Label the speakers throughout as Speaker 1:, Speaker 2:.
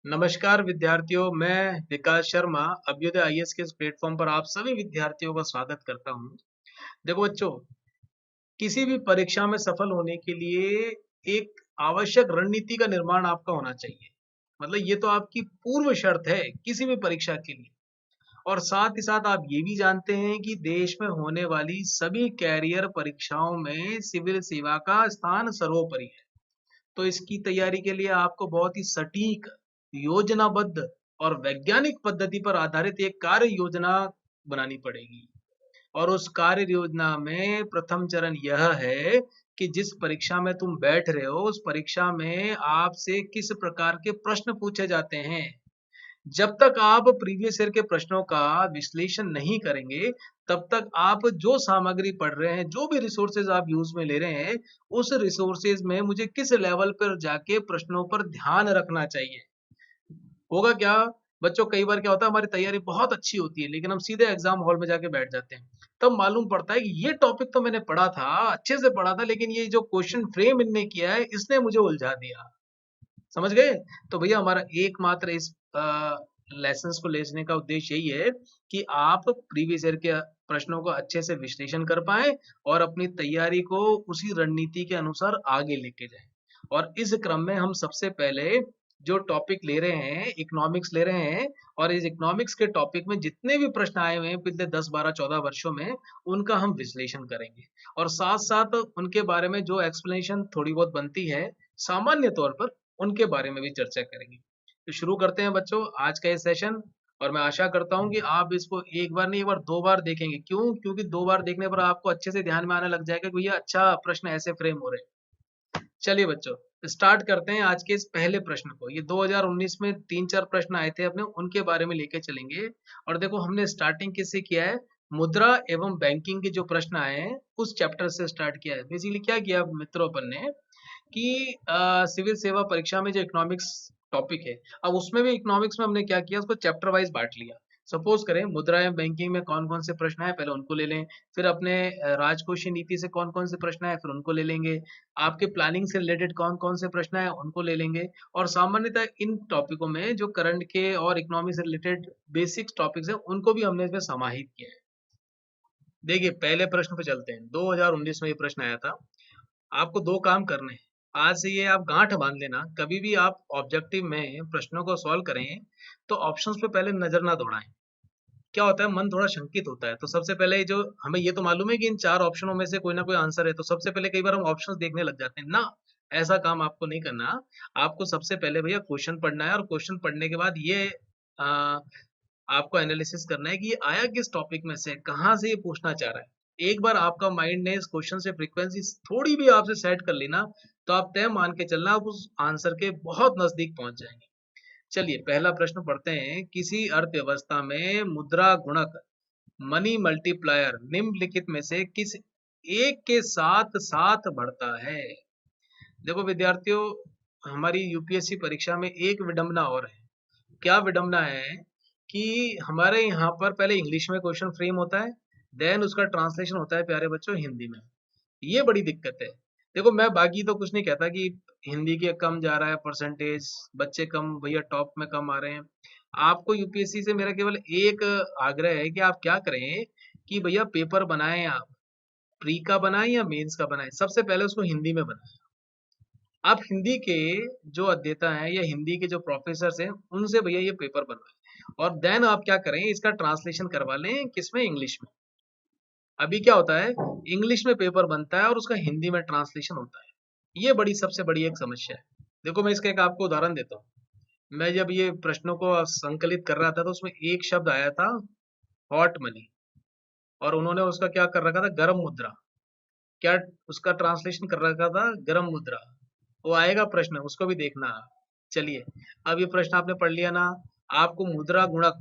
Speaker 1: नमस्कार विद्यार्थियों, मैं विकास शर्मा अभ्युदय आईएएस के इस प्लेटफॉर्म पर आप सभी विद्यार्थियों का स्वागत करता हूं। देखो बच्चों, किसी भी परीक्षा में सफल होने के लिए एक आवश्यक रणनीति का निर्माण आपका होना चाहिए। मतलब ये तो आपकी पूर्व शर्त है किसी भी परीक्षा के लिए। और साथ ही साथ आप ये भी जानते हैं कि देश में होने वाली सभी कैरियर परीक्षाओं में सिविल सेवा का स्थान सर्वोपरि है। तो इसकी तैयारी के लिए आपको बहुत ही सटीक, योजनाबद्ध और वैज्ञानिक पद्धति पर आधारित एक कार्य योजना बनानी पड़ेगी। और उस कार्य योजना में प्रथम चरण यह है कि जिस परीक्षा में तुम बैठ रहे हो, उस परीक्षा में आपसे किस प्रकार के प्रश्न पूछे जाते हैं। जब तक आप प्रीवियस ईयर के प्रश्नों का विश्लेषण नहीं करेंगे, तब तक आप जो सामग्री पढ़ रहे हैं, जो भी रिसोर्सेज आप यूज में ले रहे हैं, उस रिसोर्सेज में मुझे किस लेवल पर जाके प्रश्नों पर ध्यान रखना चाहिए। होगा क्या बच्चों, कई बार क्या होता है, हमारी तैयारी बहुत अच्छी होती है लेकिन हम सीधे एग्जाम हॉल में जाके बैठ जाते हैं। तब मालूम पड़ता है कि ये टॉपिक तो मैंने पढ़ा था, अच्छे से पढ़ा था, लेकिन ये जो क्वेश्चन फ्रेम इनने किया है, इसने मुझे उलझा दिया। समझ गए? तो भैया हमारा एकमात्र इस लेसन्स को लेने का उद्देश्य यही है कि आप प्रीवियस ईयर के प्रश्नों को अच्छे से विश्लेषण कर पाएं और अपनी तैयारी को उसी रणनीति के अनुसार आगे लेके जाएं। और इस क्रम में हम सबसे पहले जो टॉपिक ले रहे हैं, इकोनॉमिक्स ले रहे हैं। और इस इकोनॉमिक्स के टॉपिक में जितने भी प्रश्न आए हुए हैं पिछले 10, 12, 14 वर्षों में, उनका हम विश्लेषण करेंगे। और साथ साथ उनके बारे में जो एक्सप्लेनेशन थोड़ी बहुत बनती है सामान्य तौर पर, उनके बारे में भी चर्चा करेंगे। तो शुरू करते हैं बच्चों आज का ये सेशन। और मैं आशा करता हूं कि आप इसको एक बार नहीं, एक बार दो बार देखेंगे। क्यों? क्योंकि दो बार देखने पर आपको अच्छे से ध्यान में आने लग जाएगा कि भैया अच्छा प्रश्न ऐसे फ्रेम हो रहे हैं। चलिए बच्चों, स्टार्ट करते हैं आज के इस पहले प्रश्न को। ये 2019 में 3-4 प्रश्न आए थे अपने, उनके बारे में लेके चलेंगे। और देखो, हमने स्टार्टिंग किससे किया है? मुद्रा एवं बैंकिंग के जो प्रश्न आए हैं उस चैप्टर से स्टार्ट किया है। बेसिकली क्या किया मित्रों अपन ने कि सिविल सेवा परीक्षा में जो इकोनॉमिक्स टॉपिक है, अब उसमें भी इकोनॉमिक्स में हमने क्या किया, उसको चैप्टर वाइज बांट लिया। सपोज करें मुद्रा एवं बैंकिंग में कौन कौन से प्रश्न है, पहले उनको ले लें। फिर अपने राजकोषीय नीति से कौन कौन से प्रश्न है, फिर उनको ले लेंगे। आपके प्लानिंग से रिलेटेड कौन कौन से प्रश्न है, उनको ले लेंगे। और सामान्यतः इन टॉपिकों में जो करंट के और इकोनॉमी से रिलेटेड बेसिक टॉपिक्स है, उनको भी हमने इसमें समाहित किया है। देखिए पहले प्रश्न पे चलते हैं। 2019 में ये प्रश्न आया था। आपको दो काम करने हैं। आज से ये आप गांठ बांध लेना, कभी भी आप ऑब्जेक्टिव में प्रश्नों को सॉल्व करें तो ऑप्शंस पे पहले नजर ना दौड़ाएं। क्या होता है, मन थोड़ा शंकित होता है। तो सबसे पहले जो हमें ये तो मालूम है कि इन चार ऑप्शनों में से कोई ना कोई आंसर है, तो सबसे पहले कई बार हम ऑप्शंस देखने लग जाते हैं ना। ऐसा काम आपको नहीं करना। आपको सबसे पहले भैया क्वेश्चन पढ़ना है, और क्वेश्चन पढ़ने के बाद ये आ, आपको एनालिसिस करना है कि ये आया किस टॉपिक में से, कहाँ से ये पूछना चाह रहा है। एक बार आपका माइंड ने इस क्वेश्चन से फ्रीक्वेंसी थोड़ी भी आपसे सेट कर ली ना, तो आप तय मान के चलना आप उस आंसर के बहुत नजदीक पहुंच जाएंगे। चलिए पहला प्रश्न पढ़ते हैं। किसी अर्थव्यवस्था में मुद्रा गुणक, मनी मल्टीप्लायर, निम्नलिखित में से किस एक के साथ साथ बढ़ता है? देखो विद्यार्थियों, हमारी यूपीएससी परीक्षा में एक विडंबना और है। क्या विडंबना है कि हमारे यहाँ पर पहले इंग्लिश में क्वेश्चन फ्रेम होता है, देन उसका ट्रांसलेशन होता है प्यारे बच्चों हिंदी में। ये बड़ी दिक्कत है। देखो मैं बाकी तो कुछ नहीं कहता कि हिंदी के कम जा रहा है परसेंटेज, बच्चे कम भैया टॉप में कम आ रहे हैं। आपको यूपीएससी से मेरा केवल एक आग्रह है कि आप क्या करें कि भैया पेपर बनाएं आप, प्री का बनाएं या मेंस का बनाएं, सबसे पहले उसको हिंदी में बनाएं। आप हिंदी के जो अध्येता हैं या हिंदी के जो प्रोफेसर हैं, उनसे भैया ये पेपर बनवाएं। और देन आप क्या करें, इसका ट्रांसलेशन करवा लें, किसमें? इंग्लिश में। अभी क्या होता है, इंग्लिश में पेपर बनता है और उसका हिंदी में ट्रांसलेशन होता है। ये बड़ी सबसे बड़ी एक समस्या है। देखो मैं इसका एक आपको उदाहरण देता हूँ। मैं जब ये प्रश्नों को संकलित कर रहा था तो उसमें एक शब्द आया था, हॉट मनी। और उन्होंने उसका क्या कर रखा था, गर्म मुद्रा। क्या उसका ट्रांसलेशन कर रखा था, गर्म मुद्रा। वो आएगा प्रश्न, उसको भी देखना। चलिए, अब ये प्रश्न आपने पढ़ लिया ना। आपको मुद्रा गुणक,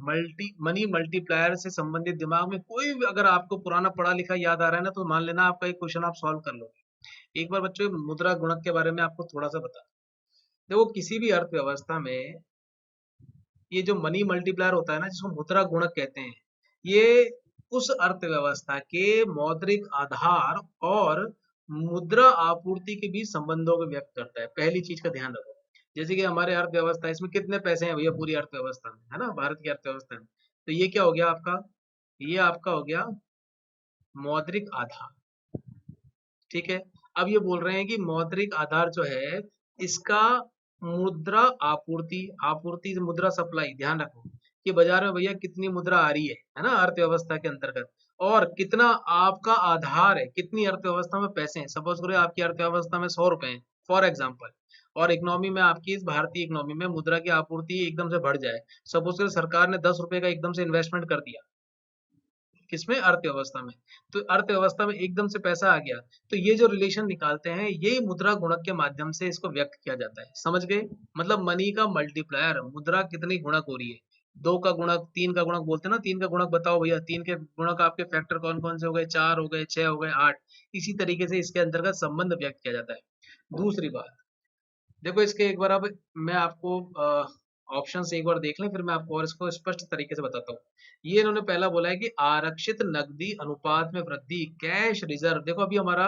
Speaker 1: मनी मल्टीप्लायर से संबंधित दिमाग में कोई भी अगर आपको पुराना पढ़ा लिखा याद आ रहा है ना, तो मान लेना आपका एक क्वेश्चन आप सॉल्व कर लोगे। एक बार बच्चों मुद्रा गुणक के बारे में आपको थोड़ा सा बता। देखो किसी भी अर्थव्यवस्था में ये जो मनी मल्टीप्लायर होता है ना, जिसको मुद्रा गुणक कहते हैं, ये उस अर्थव्यवस्था के मौद्रिक आधार और मुद्रा आपूर्ति के बीच संबंधों को व्यक्त करता है। पहली चीज का ध्यान रखो। जैसे कि हमारे अर्थव्यवस्था, इसमें कितने पैसे हैं भैया पूरी अर्थव्यवस्था में, है ना, भारत की अर्थव्यवस्था में। तो ये क्या हो गया आपका, ये आपका हो गया मौद्रिक आधार। ठीक है। अब ये बोल रहे हैं कि मौद्रिक आधार जो है इसका मुद्रा आपूर्ति, आपूर्ति से मुद्रा सप्लाई, ध्यान रखो कि बाजार में भैया कितनी मुद्रा आ रही है ना, अर्थव्यवस्था के अंतर्गत, और कितना आपका आधार है, कितनी अर्थव्यवस्था में पैसे हैं। सपोज करो आपकी अर्थव्यवस्था में 100 रुपए हैं फॉर एग्जाम्पल, और इकोनॉमी में आपकी, इस भारतीय इकोनॉमी में मुद्रा की आपूर्ति एकदम से बढ़ जाए। सपोज करो सरकार ने 10 रुपए का एकदम से इन्वेस्टमेंट कर दिया, किसमें, अर्थव्यवस्था में। तो अर्थव्यवस्था में एकदम से पैसा आ गया, तो ये जो रिलेशन निकालते हैं यही मुद्रा गुणक के माध्यम से इसको व्यक्त किया जाता है। समझ गए, मतलब मनी का मल्टीप्लायर, मुद्रा कितनी गुणक हो रही है। 2 का गुणक, 3 का गुणक बोलते हैं ना, 3 का गुणक बताओ भैया, 3 के गुणक आपके फैक्टर कौन कौन से हो गए, 4 हो गए, 6 हो गए, 8। इसी तरीके से इसके अंतर्गत संबंध व्यक्त किया जाता है। दूसरी बात, देखो इसके एक बार अब मैं आपको ऑप्शन से एक बार देख लें, फिर मैं आपको और इसको स्पष्ट तरीके से बताता हूँ। ये इन्होंने पहला बोला है कि आरक्षित नकदी अनुपात में वृद्धि, कैश रिजर्व। देखो अभी हमारा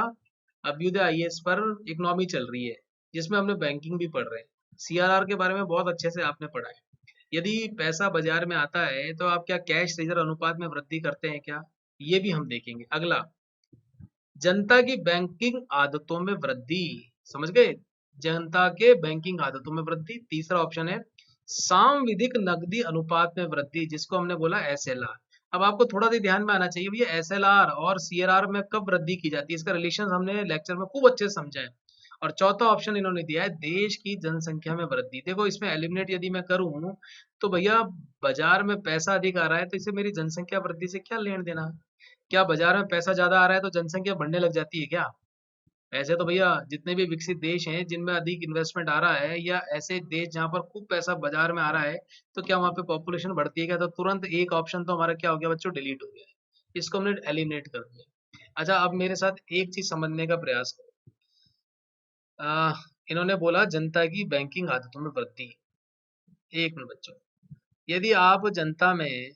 Speaker 1: अभ्युदय आईएएस पर इकोनॉमी चल रही है, जिसमें हमने बैंकिंग भी पढ़ रहे हैं, सीआरआर के बारे में बहुत अच्छे से आपने पढ़ा है। यदि पैसा बाजार में आता है तो आप क्या कैश रिजर्व अनुपात में वृद्धि करते हैं क्या, ये भी हम देखेंगे। अगला, जनता की बैंकिंग आदतों में वृद्धि, समझ गए, जनता के बैंकिंग आदतों में वृद्धि। तीसरा ऑप्शन है सांविधिक नकदी अनुपात में वृद्धि, जिसको हमने बोला एसएलआर। अब आपको थोड़ा सा ध्यान में आना चाहिए भैया, एसएलआर और सीआरआर में कब वृद्धि की जाती है, इसका रिलेशन हमने लेक्चर में खूब अच्छे से समझा है। और चौथा ऑप्शन इन्होंने दिया है देश की जनसंख्या में वृद्धि। देखो इसमें एलिमिनेट यदि मैं करूं तो भैया बाजार में पैसा अधिक आ रहा है तो इसे मेरी जनसंख्या वृद्धि से क्या लेन देना। क्या बाजार में पैसा ज्यादा आ रहा है तो जनसंख्या बढ़ने लग जाती है क्या। ऐसे तो भैया जितने भी विकसित देश हैं जिनमें अधिक इन्वेस्टमेंट आ रहा है, या ऐसे देश जहां पर खूब पैसा बाजार में आ रहा है, तो क्या वहां पे पॉपुलेशन बढ़ती है क्या। तो तुरंत एक ऑप्शन तो हमारा क्या हो गया बच्चों, डिलीट हो गया, इसको हमने एलिमिनेट कर दिया। अच्छा अब मेरे साथ एक चीज समझने का प्रयास करो। आ, इन्होंने बोला जनता की बैंकिंग आदतों में वृद्धि। एक मिनट बच्चों, यदि आप जनता में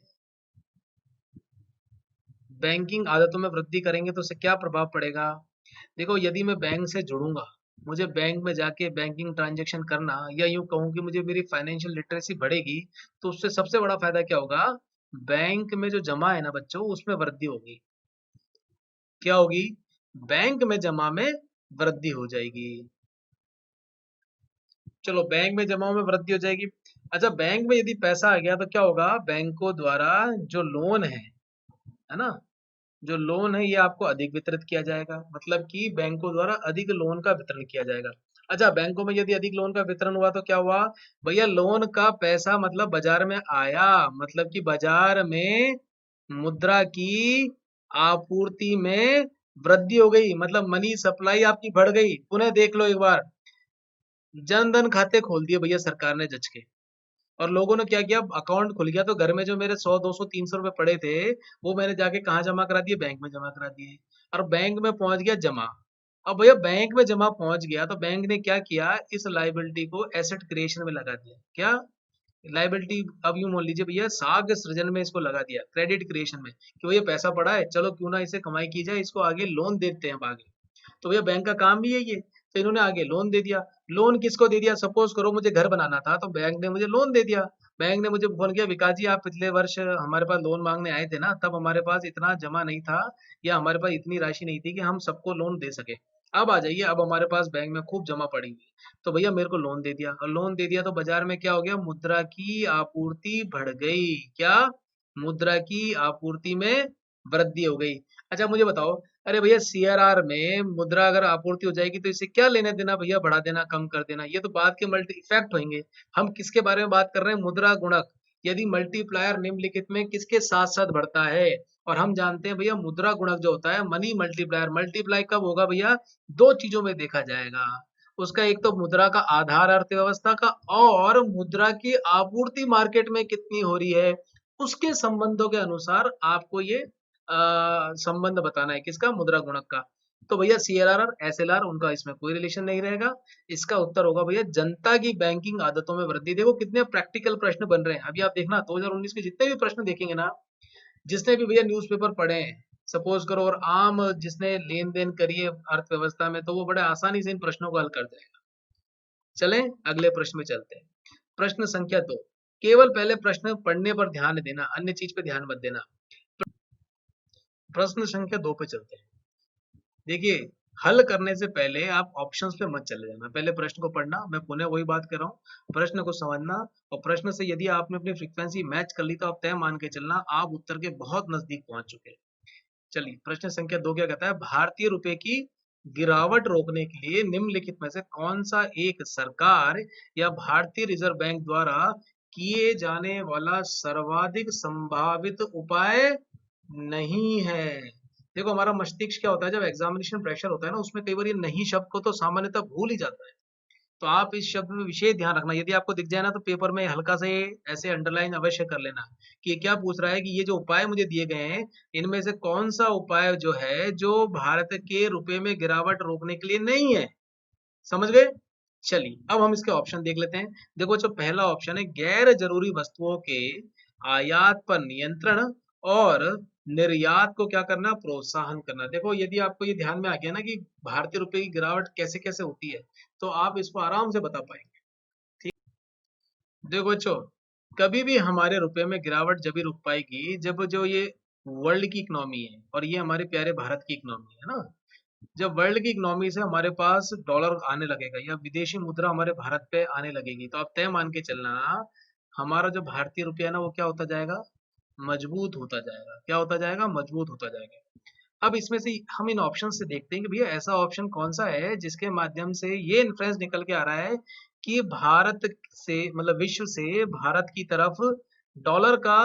Speaker 1: बैंकिंग आदतों में वृद्धि करेंगे तो उससे क्या प्रभाव पड़ेगा। देखो यदि मैं बैंक से जुड़ूंगा, मुझे बैंक में जाके बैंकिंग ट्रांजैक्शन करना, या यूं कहूं कि मुझे मेरी फाइनेंशियल लिटरेसी बढ़ेगी, तो उससे सबसे बड़ा फायदा क्या होगा, बैंक में जो जमा है ना बच्चों उसमें वृद्धि होगी। क्या होगी, बैंक में जमा में वृद्धि हो जाएगी। चलो बैंक में जमा में वृद्धि हो जाएगी। अच्छा बैंक में यदि पैसा आ गया तो क्या होगा, बैंकों द्वारा जो लोन है ना, जो लोन है ये आपको अधिक वितरित किया जाएगा, मतलब कि बैंकों द्वारा अधिक लोन का वितरण किया जाएगा। अच्छा बैंकों में यदि अधिक लोन का वितरण हुआ तो क्या हुआ, भैया लोन का पैसा मतलब बाजार में आया, मतलब कि बाजार में मुद्रा की आपूर्ति में वृद्धि हो गई, मतलब मनी सप्लाई आपकी बढ़ गई। पुनः देख लो एक बार, जन धन खाते खोल दिए भैया सरकार ने जच के, और लोगों ने क्या किया, अकाउंट खुल गया तो घर में जो मेरे 100 200 300 रुपए पड़े थे वो मैंने जाके कहाँ जमा करा दिए, बैंक में जमा करा दिए, और बैंक में पहुंच गया जमा। अब भैया बैंक में जमा पहुंच गया तो बैंक ने क्या किया, इस लाइबिलिटी को एसेट क्रिएशन में लगा दिया। क्या लाइबिलिटी, अब यूं मान लीजिए भैया साख सृजन में इसको लगा दिया, क्रेडिट क्रिएशन में, कि भैया पैसा पड़ा है चलो क्यों ना इसे कमाई की जाए, इसको आगे लोन देते हैं अब आगे। तो भैया बैंक का काम भी यही है, तो इन्होंने आगे लोन दे दिया। लोन किसको दे दिया, सपोज करो मुझे घर बनाना था तो बैंक ने मुझे लोन दे दिया। बैंक ने मुझे फोन किया, विकास जी आप पिछले वर्ष हमारे पास लोन मांगने आए थे ना, तब हमारे पास इतना जमा नहीं था, या हमारे पास इतनी राशि नहीं थी कि हम सबको लोन दे सके। अब आ जाइए, अब हमारे पास बैंक में खूब जमा पड़ी हुई है, तो भैया मेरे को लोन दे दिया, और लोन दे दिया तो बाजार में क्या हो गया, मुद्रा की आपूर्ति बढ़ गई। क्या, मुद्रा की आपूर्ति में वृद्धि हो गई। अच्छा मुझे बताओ, अरे भैया सीआरआर में मुद्रा अगर आपूर्ति हो जाएगी तो इससे क्या लेना देना भैया, बढ़ा देना कम कर देना, ये तो बाद के मल्टी इफेक्ट होंगे। हम किसके बारे में बात कर रहे हैं, मुद्रा गुणक। यदि मल्टीप्लायर निम्नलिखित में किसके साथ साथ बढ़ता है, और हम जानते हैं भैया मुद्रा गुणक जो होता है मनी मल्टीप्लायर, मल्टीप्लाई कब होगा भैया, दो चीजों में देखा जाएगा। उसका एक तो मुद्रा का आधार अर्थव्यवस्था का, और मुद्रा की आपूर्ति मार्केट में कितनी हो रही है, उसके संबंधों के अनुसार आपको ये संबंध बताना है, किसका, मुद्रा गुणक का। तो भैया सीआरआर और एसएलआर उनका इसमें कोई रिलेशन नहीं रहेगा। इसका उत्तर होगा भैया जनता की बैंकिंग आदतों में वृद्धि। देखो कितने प्रैक्टिकल प्रश्न बन रहे हैं, अभी आप देखना 2019 के जितने भी प्रश्न देखेंगे ना, जिसने भी भैया न्यूज़पेपर पढ़े हैं सपोज करो, और आम जिसने लेन देन करी है अर्थव्यवस्था में, तो वो बड़े आसानी से इन प्रश्नों को हल कर जाएगा। चलें अगले प्रश्न में चलते हैं। प्रश्न संख्या 2, केवल पहले प्रश्न पढ़ने पर ध्यान देना, अन्य चीज पे ध्यान मत देना। प्रश्न संख्या 2 पे चलते हैं। देखिए, हल करने से पहले आप ऑप्शंस पे मत चले जाना, पहले प्रश्न को पढ़ना। मैं पुनः वही बात कर रहा हूँ, प्रश्न को समझना, और प्रश्न से यदि आपने अपनी फ्रीक्वेंसी मैच कर ली तो आप तय मान के चलना आप उत्तर के बहुत नजदीक पहुंच चुके हैं। चलिए, प्रश्न संख्या 2 क्या कहता है, भारतीय रुपए की गिरावट रोकने के लिए निम्नलिखित में से कौन सा एक सरकार या भारतीय रिजर्व बैंक द्वारा किए जाने वाला सर्वाधिक संभावित उपाय नहीं है। देखो, हमारा मस्तिष्क क्या होता है, जब एग्जामिनेशन प्रेशर होता है ना, उसमें कई बार ये नहीं शब्द को तो सामान्यतः भूल ही जाता है। तो आप इस शब्द में विशेष ध्यान रखना, यदि आपको दिख जाए ना तो पेपर में हल्का से ऐसे अंडरलाइन अवश्य कर लेना कि ये क्या पूछ रहा है, कि ये जो उपाय मुझे दिए गए हैं इनमें से कौन सा उपाय जो है जो भारत के रुपए में गिरावट रोकने के लिए नहीं है। समझ गए? चलिए, अब हम इसके ऑप्शन देख लेते हैं। देखो, जो पहला ऑप्शन है, गैर जरूरी वस्तुओं के आयात पर नियंत्रण और निर्यात को क्या करना, प्रोत्साहन करना। देखो, यदि आपको ये ध्यान में आ गया ना कि भारतीय रुपए की गिरावट कैसे कैसे होती है, तो आप इसको आराम से बता पाएंगे। ठीक, देखो बच्चों, कभी भी हमारे रुपए में गिरावट जब भी रुक पाएगी जब जो ये वर्ल्ड की इकोनॉमी है और ये हमारे प्यारे भारत की इकोनॉमी है ना, जब वर्ल्ड की इकोनॉमी से हमारे पास डॉलर आने लगेगा या विदेशी मुद्रा हमारे भारत पे आने लगेगी, तो आप तय मान के चलना हमारा जो भारतीय रुपया है ना वो क्या होता जाएगा, मजबूत होता जाएगा। क्या होता जाएगा, मजबूत होता जाएगा। अब इसमें से हम इन ऑप्शन से देखते हैं कि भैया ऐसा ऑप्शन कौन सा है जिसके माध्यम से ये इन्फ्लुएंस निकल के आ रहा है कि भारत से, मतलब विश्व से भारत की तरफ डॉलर का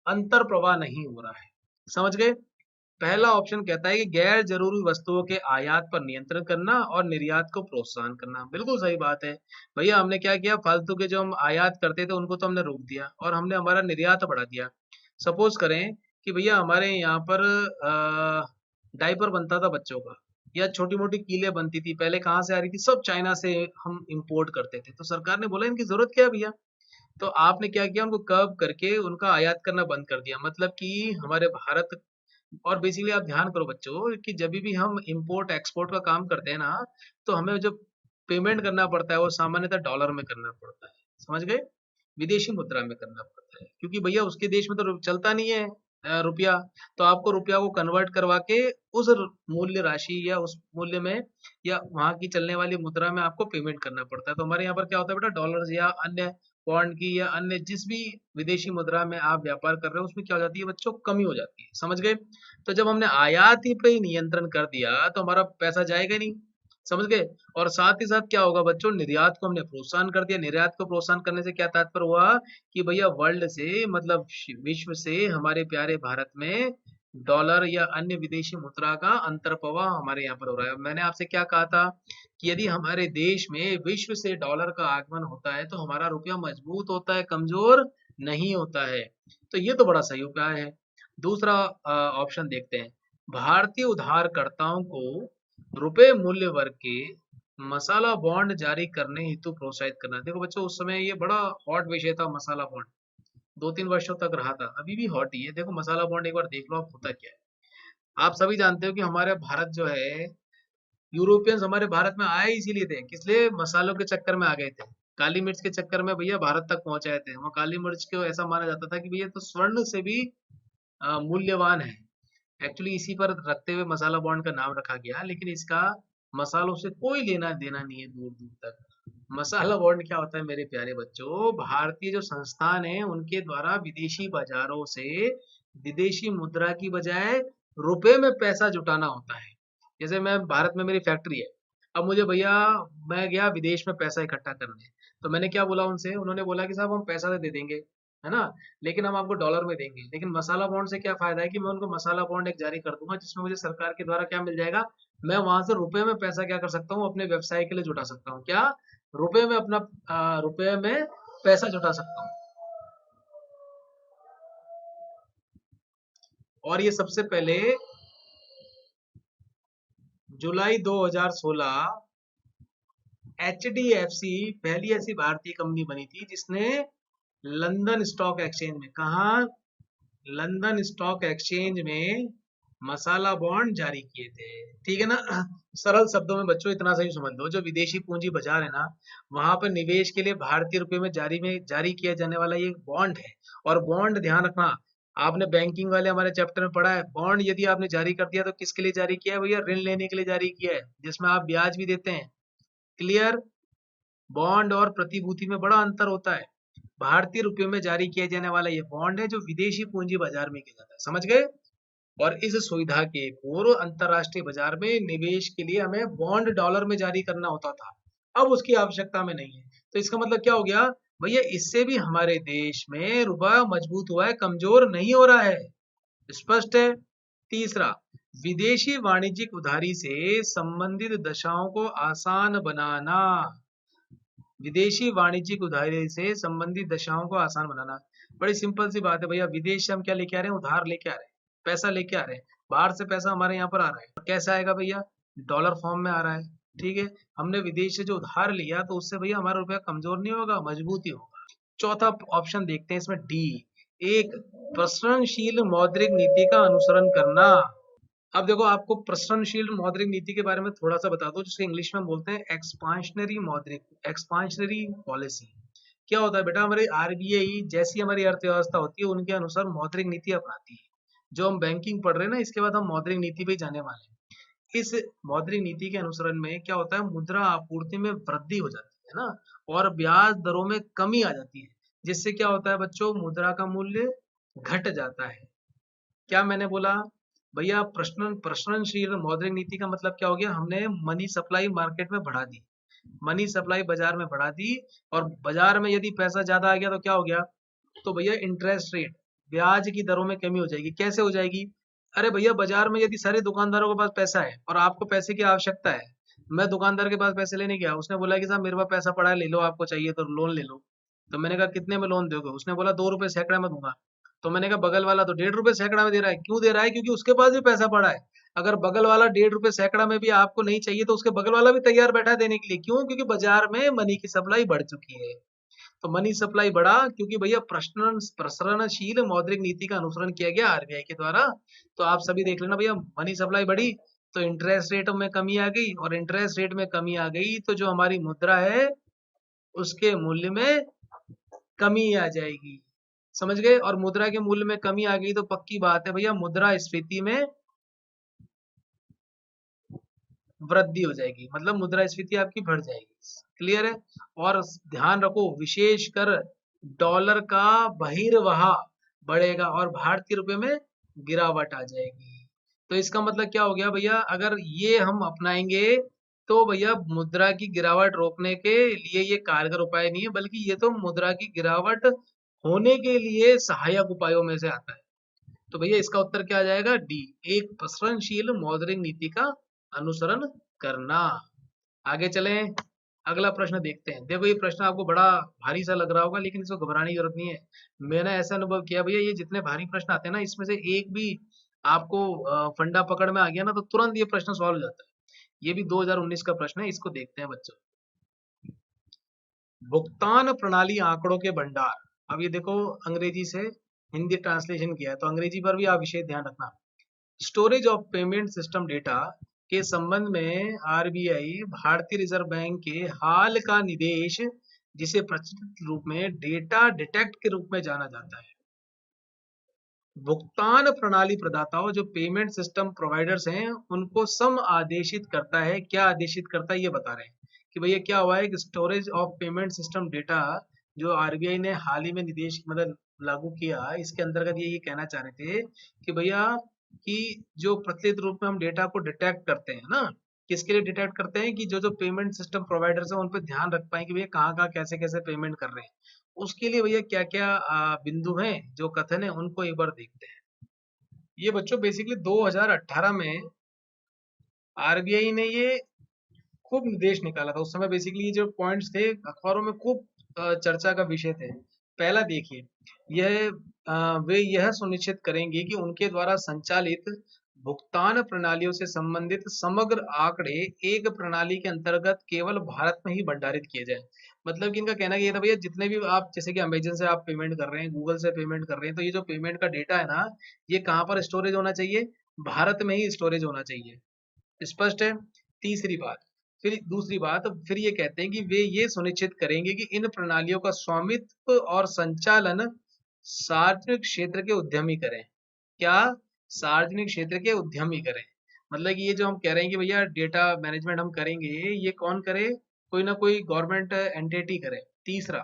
Speaker 1: अंतर प्रवाह नहीं हो रहा है। समझ गए? पहला ऑप्शन कहता है कि गैर जरूरी वस्तुओं के आयात पर नियंत्रण करना और निर्यात को प्रोत्साहन करना। बिल्कुल सही बात है भैया, हमने क्या किया, फालतू के जो हम आयात करते थे उनको तो हमने रोक दिया और हमने हमारा निर्यात बढ़ा दिया। सपोज करें कि भैया हमारे यहाँ पर डायपर बनता था बच्चों का, या छोटी मोटी कीलें बनती थी, पहले कहाँ से आ रही थी, सब चाइना से हम इंपोर्ट करते थे। तो सरकार ने बोला इनकी जरूरत क्या है भैया, तो आपने क्या किया, उनको कर्व करके उनका आयात करना बंद कर दिया। मतलब कि हमारे भारत, और बेसिकली आप ध्यान करो बच्चों कि जब भी हम इंपोर्ट एक्सपोर्ट का काम करते हैं ना, तो हमें जो पेमेंट करना पड़ता है वो सामान्यतः डॉलर में करना पड़ता है। समझ गए? विदेशी मुद्रा में करना पड़ता है, क्योंकि भैया उसके देश में तो चलता नहीं है रुपया। तो आपको रुपया को कन्वर्ट करवा के उस मूल्य राशि या उस मूल्य में या वहां की चलने वाली मुद्रा में आपको पेमेंट करना पड़ता है। तो हमारे यहाँ पर क्या होता है बेटा, डॉलर्स या अन्य पौंड की या अन्य जिस भी विदेशी मुद्रा में आप व्यापार कर रहे हो उसमें क्या हो जाती है बच्चों, कमी हो जाती है। समझ गए? तो जब हमने आयात ही पे ही नियंत्रण कर दिया तो हमारा पैसा जाएगा नहीं। समझ गए? और साथ ही साथ क्या होगा बच्चों, निर्यात को हमने प्रोत्साहन कर दिया। निर्यात को प्रोत्साहन करने से क्या तात्पर्य हुआ कि भैया वर्ल्ड से, मतलब विश्व से हमारे प्यारे भारत में डॉलर या अन्य विदेशी मुद्रा का अंतर्प्रवाह हमारे यहाँ पर हो रहा है। मैंने आपसे क्या कहा था कि यदि हमारे देश में विश्व से डॉलर का आगमन होता है तो हमारा रुपया मजबूत होता है, कमजोर नहीं होता है। तो ये तो बड़ा सही उपाय है। दूसरा ऑप्शन देखते हैं, भारतीय उधारकर्ताओं को रुपए मूल्य वर्ग के मसाला बॉन्ड जारी करने हेतु प्रोत्साहित करना। देखो बच्चों, उस समय ये बड़ा हॉट विषय था मसाला बॉन्ड, 2-3 वर्षों तक रहा था, अभी भी हॉट ही है। देखो मसाला बॉन्ड एक बार देख लो आप होता क्या है। आप सभी जानते हो कि हमारे भारत जो है, यूरोपियंस हमारे भारत में आए इसीलिए थे, किस लिए, मसालों के चक्कर में आ गए थे। काली मिर्च के चक्कर में भैया भारत तक पहुंचाए थे। वहाँ काली मिर्च को ऐसा माना जाता था कि भैया तो स्वर्ण से भी मूल्यवान है। एक्चुअली इसी पर रखते हुए मसाला बॉन्ड का नाम रखा गया, लेकिन इसका मसालों से कोई लेना देना नहीं है दूर दूर तक। मसाला बॉन्ड क्या होता है मेरे प्यारे बच्चों, भारतीय जो संस्थान है उनके द्वारा विदेशी बाजारों से विदेशी मुद्रा की बजाय रुपए में पैसा जुटाना होता है। जैसे मैं, भारत में मेरी फैक्ट्री है, अब मुझे भैया, मैं गया विदेश में पैसा इकट्ठा करने, तो मैंने क्या बोला उनसे, उन्होंने बोला कि साहब हम पैसा तो दे देंगे, है ना, लेकिन हम आपको डॉलर में देंगे। लेकिन मसाला बॉन्ड से क्या फायदा है कि मैं उनको मसाला बॉन्ड एक जारी कर दूंगा जिसमें मुझे सरकार के द्वारा क्या मिल जाएगा, मैं वहां से रुपए में पैसा क्या कर सकता हूँ, अपने व्यवसाय के लिए जुटा सकता हूँ। क्या, रुपए में अपना रुपए में पैसा जुटा सकता हूँ। और ये सबसे पहले जुलाई 2016 HDFC पहली ऐसी भारतीय कंपनी बनी थी जिसने लंदन स्टॉक एक्सचेंज में, कहा, लंदन स्टॉक एक्सचेंज में मसाला बॉन्ड जारी किए थे। ठीक है ना। सरल शब्दों में बच्चों इतना सही समझ लो, जो विदेशी पूंजी बाजार है ना, वहां पर निवेश के लिए भारतीय रुपए में जारी किया जाने वाला ये बॉन्ड है। और बॉन्ड ध्यान रखना, आपने बैंकिंग वाले हमारे चैप्टर में पढ़ा है, बॉन्ड यदि आपने जारी कर दिया तो किसके लिए जारी किया है भैया? ऋण लेने के लिए जारी किया है, जिसमें आप ब्याज भी देते हैं। क्लियर? बॉन्ड और प्रतिभूति में बड़ा अंतर होता है। भारतीय रुपयों में जारी किया जाने वाला ये बॉन्ड है जो विदेशी पूंजी बाजार में किया जाता है। समझ गए? और इस सुविधा के पूर्व अंतरराष्ट्रीय बाजार में निवेश के लिए हमें बॉन्ड डॉलर में जारी करना होता था, अब उसकी आवश्यकता में नहीं है। तो इसका मतलब क्या हो गया भैया? इससे भी हमारे देश में रुपया मजबूत हुआ है, कमजोर नहीं हो रहा है। स्पष्ट है? तीसरा, विदेशी वाणिज्यिक उधारी से संबंधित दशाओं को आसान बनाना। विदेशी वाणिज्यिक उधारी से संबंधित दशाओं को आसान बनाना, बड़ी सिंपल सी बात है भैया। विदेश से हम क्या लेके आ रहे हैं? उधार लेके आ रहे हैं, पैसा लेके आ रहे हैं। बाहर से पैसा हमारे यहाँ पर आ रहा है, कैसे आएगा भैया? डॉलर फॉर्म में आ रहा है। ठीक है, हमने विदेश से जो उधार लिया तो उससे भैया हमारा रुपया कमजोर नहीं होगा, मजबूत ही होगा। चौथा ऑप्शन देखते हैं इसमें, डी, एक प्रसरणशील मौद्रिक नीति का अनुसरण करना। अब देखो, आपको प्रसरणशील मौद्रिक नीति के बारे में थोड़ा सा बता दो, जिसे इंग्लिश में बोलते हैं एक्सपांशनरी पॉलिसी। क्या होता है बेटा? हमारी आरबीआई जैसी हमारी अर्थव्यवस्था होती है उनके अनुसार मौद्रिक नीति अपनाती है। जो हम बैंकिंग पढ़ रहे हैं ना, इसके बाद हम मौद्रिक नीति पे जाने वाले हैं। इस मौद्रिक नीति के अनुसरण में क्या होता है? मुद्रा आपूर्ति में वृद्धि हो जाती है ना, और ब्याज दरों में कमी आ जाती है, जिससे क्या होता है बच्चों? मुद्रा का मूल्य घट जाता है। क्या मैंने बोला भैया? प्रसरणशील मौद्रिक नीति का मतलब क्या हो गया? हमने मनी सप्लाई मार्केट में बढ़ा दी, मनी सप्लाई बाजार में बढ़ा दी, और बाजार में यदि पैसा ज्यादा आ गया तो क्या हो गया? तो भैया इंटरेस्ट रेट, ब्याज की दरों में कमी हो जाएगी। कैसे हो जाएगी? अरे भैया, बाजार में यदि सारे दुकानदारों के पास पैसा है और आपको पैसे की आवश्यकता है, मैं दुकानदार के पास पैसे लेने गया, उसने बोला कि साहब मेरे पास पैसा पड़ा है, ले लो, आपको चाहिए तो लोन ले लो। तो मैंने कहा कितने में लोन दोगे? उसने बोला 2 रुपए सैकड़ा में दूंगा। तो मैंने कहा बगल वाला तो 1.5 रुपए सैकड़ा में दे रहा है, क्यों दे रहा है? क्योंकि उसके पास भी पैसा पड़ा है। अगर बगल वाला 1.5 रुपए सैकड़ा में भी आपको नहीं चाहिए तो उसके बगल वाला भी तैयार बैठा है देने के लिए। क्यों? क्योंकि बाजार में मनी की सप्लाई बढ़ चुकी है। तो मनी सप्लाई बढ़ा क्योंकि भैया प्रसरणशील मौद्रिक नीति का अनुसरण किया गया आरबीआई के द्वारा। तो आप सभी देख लेना भैया, मनी सप्लाई बढ़ी तो इंटरेस्ट रेट में कमी आ गई, और इंटरेस्ट रेट में कमी आ गई तो जो हमारी मुद्रा है उसके मूल्य में कमी आ जाएगी। समझ गए? और मुद्रा के मूल्य में कमी आ गई तो पक्की बात है भैया, मुद्रा स्फीति में वृद्धि हो जाएगी, मतलब मुद्रास्फीति आपकी बढ़ जाएगी। क्लियर है? और ध्यान रखो, विशेषकर डॉलर का बहिर्वाह बढ़ेगा और भारतीय रुपए में गिरावट आ जाएगी। तो इसका मतलब क्या हो गया भैया? अगर ये हम अपनाएंगे तो भैया मुद्रा की गिरावट रोकने के लिए ये कारगर उपाय नहीं है, बल्कि ये तो मुद्रा की गिरावट होने के लिए सहायक उपायों में से आता है। तो भैया इसका उत्तर क्या आ जाएगा? डी, एक प्रसरणशील मौद्रिक नीति का अनुसरण करना। आगे चलें, अगला प्रश्न देखते हैं। देखो, ये प्रश्न आपको बड़ा भारी सा लग रहा होगा, लेकिन इसको घबराने की जरूरत नहीं है। मैंने ऐसा अनुभव किया भैया, ये जितने भारी प्रश्न आते हैं ना, इसमें से एक भी आपको फंडा पकड़ में आ गया ना तो तुरंत ये प्रश्न सॉल्व हो जाता है। ये भी 2019 का प्रश्न है, इसको देखते हैं बच्चों। भुगतान प्रणाली आंकड़ों के भंडार। अब ये देखो, अंग्रेजी से हिंदी ट्रांसलेशन किया है, तो अंग्रेजी पर भी आप विषय ध्यान रखना। Storage of payment system data के संबंध में आरबीआई, भारतीय रिजर्व बैंक के हाल का निर्देश, जिसे प्रचलित रूप में डेटा डिटेक्ट के रूप में जाना जाता है। भुगतान प्रणाली प्रदाताओं, जो पेमेंट सिस्टम प्रोवाइडर्स हैं, उनको सम आदेशित करता है। क्या आदेशित करता है ये बता रहे हैं कि भैया क्या हुआ है कि storage of payment system data जो आरबीआई ने हाल ही में निर्देश मतलब लागू किया, इसके अंतर्गत ये कहना चाह रहे थे कि भैया कि जो प्रचलित रूप में हम डेटा को डिटेक्ट करते हैं ना, किसके लिए डिटेक्ट करते हैं? कि जो जो पेमेंट सिस्टम प्रोवाइडर्स हैं उन पर ध्यान रख पाए कि भैया कहाँ कहाँ कैसे कैसे पेमेंट कर रहे हैं। उसके लिए भैया क्या क्या बिंदु हैं, जो कथन है, उनको एक बार देखते हैं। ये बच्चों बेसिकली 2018 में आरबीआई ने ये खूब निर्देश निकाला था। उस समय बेसिकली ये जो पॉइंट्स थे अखबारों में खूब चर्चा का विषय थे। पहला देखिए, यह वे यह सुनिश्चित करेंगे कि उनके द्वारा संचालित भुगतान प्रणालियों से संबंधित समग्र आंकड़े एक प्रणाली के अंतर्गत केवल भारत में ही भंडारित किए जाए। मतलब कि इनका कहना ये था भैया, जितने भी आप जैसे कि अमेजन से आप पेमेंट कर रहे हैं, गूगल से पेमेंट कर रहे हैं, तो ये जो पेमेंट का डेटा है ना, ये कहाँ पर स्टोरेज होना चाहिए? भारत में ही स्टोरेज होना चाहिए। स्पष्ट है। तीसरी बात, फिर दूसरी बात, फिर ये कहते हैं कि वे ये सुनिश्चित करेंगे कि इन प्रणालियों का स्वामित्व और संचालन सार्वजनिक क्षेत्र के उद्यमी करें। क्या? सार्वजनिक क्षेत्र के उद्यमी करें। मतलब कि ये जो हम कह रहे हैं कि भैया डेटा मैनेजमेंट हम करेंगे, ये कौन करे? कोई ना कोई गवर्नमेंट एंटिटी करे। तीसरा,